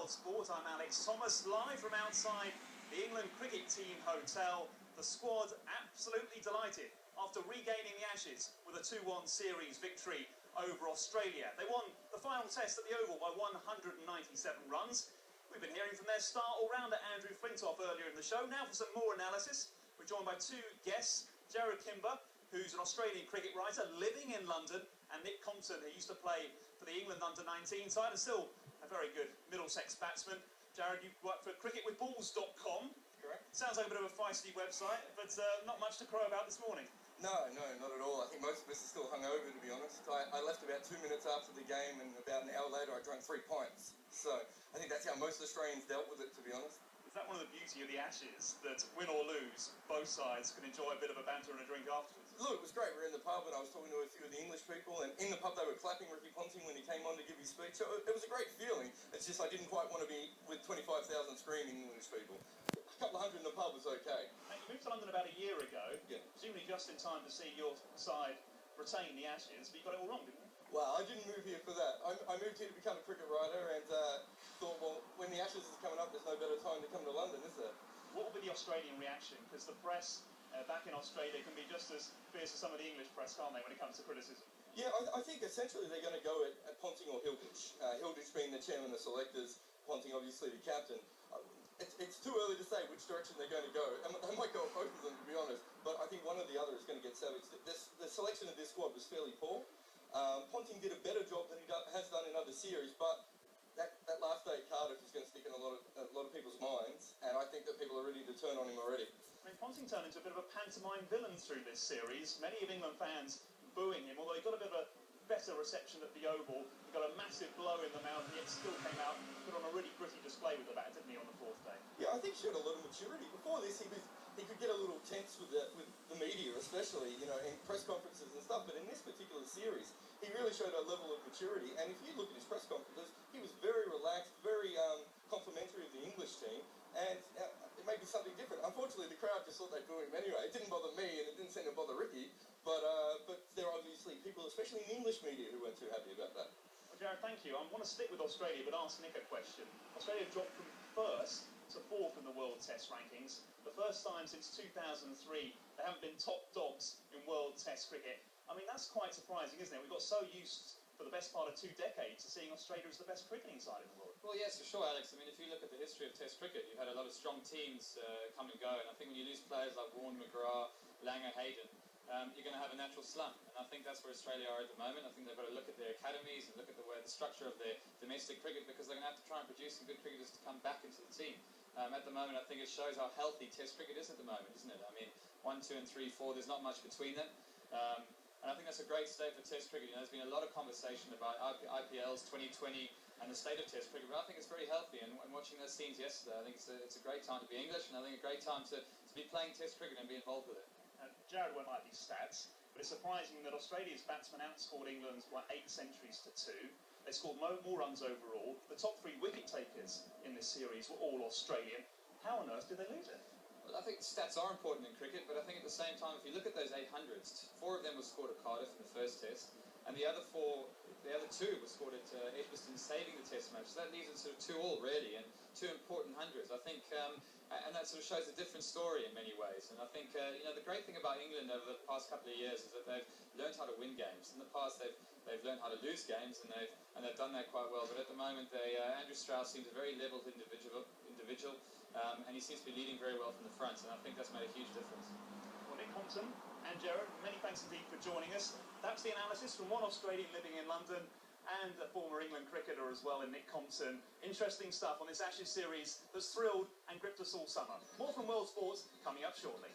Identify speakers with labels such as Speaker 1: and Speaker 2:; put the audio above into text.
Speaker 1: World Sport. I'm Alex Thomas, live from outside the England Cricket Team Hotel. The squad absolutely delighted after regaining the Ashes with a 2-1 series victory over Australia. They won the final test at the Oval by 197 runs. We've been hearing from their star all-rounder Andrew Flintoff earlier in the show. Now for some more analysis, we're joined by two guests, Jared Kimber, who's an Australian cricket writer living in London, and Nick Compton, who used to play for the England under-19 side, and still a very good Middlesex batsman. Jared, you work for Cricketwithballs.com.
Speaker 2: Correct.
Speaker 1: Sounds like a bit of a feisty website, but not much to crow about this morning.
Speaker 2: No, not at all. I think most of us are still hungover, to be honest. I left about 2 minutes after the game, and about an hour later I drank 3 pints. So I think that's how most Australians dealt with it, to be honest.
Speaker 1: Is that one of the beauty of the Ashes, that win or lose, both sides can enjoy a bit of a banter and a drink afterwards?
Speaker 2: Look, it was great. We were in the pub and I was talking to a few of the English people, and in the pub they were clapping Ricky Ponting when he came on to give his speech. So it was a great feeling. It's just I didn't quite want to be with 25,000 screaming English people. A couple of hundred in the pub was okay.
Speaker 1: And you moved to London about a year ago,
Speaker 2: yeah.
Speaker 1: Presumably just in time to see your side retain the Ashes, but you got it all wrong, didn't you?
Speaker 2: Well, I didn't move here for that. I moved here to become a cricket writer, and thought, well, when the Ashes is coming up, there's no better time to come to London, is there?
Speaker 1: What will be the Australian reaction? Because the press back in Australia can be just as fierce as some of the English press, can't they, when it comes to criticism?
Speaker 2: Yeah, I think essentially they're going to go at Ponting or Hilditch. Hilditch being the chairman of selectors, Ponting obviously the captain. It's too early to say which direction they're going to go. And they might go at both of them, to be honest. But I think one or the other is going to get savaged. The selection of this squad was fairly poor. Ponting did a better job than he has done in other series, but that last day at Cardiff is going to stick in a lot of people's minds, and I think that people are ready to turn on him already.
Speaker 1: I mean, Ponting turned into a bit of a pantomime villain through this series. Many of England fans booing him, although he got a bit of a better reception at the Oval. He got a massive blow in the mouth, and yet still came out, put on a really gritty display with the bat, didn't he, on the fourth day?
Speaker 2: Yeah, I think he showed a lot of maturity. Before this, he could get a little tense with the media, especially, in press conferences and stuff. But in this particular series, he really showed a level of maturity. And if you look at his press conferences, he was very relaxed, very complimentary of the English team, and it may be something different. Unfortunately, the crowd just thought they'd boo him anyway. It didn't bother me, and it didn't seem to bother Ricky. But there are obviously people, especially in the English media, who weren't too happy about that.
Speaker 1: Well, Jared, thank you. I want to stick with Australia, but ask Nick a question. Australia have dropped from first to fourth in the World Test rankings. The first time since 2003 they haven't been top dogs in World Test cricket. I mean, that's quite surprising, isn't it? We got so used for the best part of 2 decades to seeing Australia as the best cricketing side in the world.
Speaker 3: Well, yes, for sure, Alex. I mean, if you look at the history of Test cricket, you've had a lot of strong teams come and go, and I think when you lose players like Warne, McGrath, Langer, Hayden, you're going to have a natural slump, and I think that's where Australia are at the moment. I think they've got to look at their academies and look at the structure of their domestic cricket, because they're going to have to try and produce some good cricketers to come back into the team. At the moment, I think it shows how healthy Test cricket is at the moment, isn't it? I mean, 1, 2 and 3, 4, there's not much between them. And I think that's a great state for Test cricket. There's been a lot of conversation about IPLs 2020 and the state of Test cricket, but I think it's very healthy. And watching those scenes yesterday, I think it's a great time to be English, and I think a great time to be playing Test cricket and be involved with it.
Speaker 1: Jared won't like these stats, but it's surprising that Australia's batsmen outscored England's 8 centuries to 2. They scored more runs overall. The top 3 wicket takers in this series were all Australian. How on earth did they lose it?
Speaker 3: Well, I think stats are important in cricket, but I think at the same time, if you look at those 800s, 4 of them were scored at Cardiff in the first test, and the other 2 were scored at Edgbaston, saving the test match. So that leaves it sort of 2 all, really, and 2 important hundreds. I think, and that sort of shows a different story in many ways. And I think, the great thing about England over the past couple of years is that they've learned how to win games. In the past, they've learned how to lose games, and they've done that quite well. But at the moment, Andrew Strauss seems a very levelled individual, and he seems to be leading very well from the front, and I think that's made a huge difference.
Speaker 1: Well, Nick Compton and Jared, many thanks indeed for joining us. That's the analysis from one Australian living in London and a former England cricketer as well in Nick Compton. Interesting stuff on this Ashes series that's thrilled and gripped us all summer. More from World Sports coming up shortly.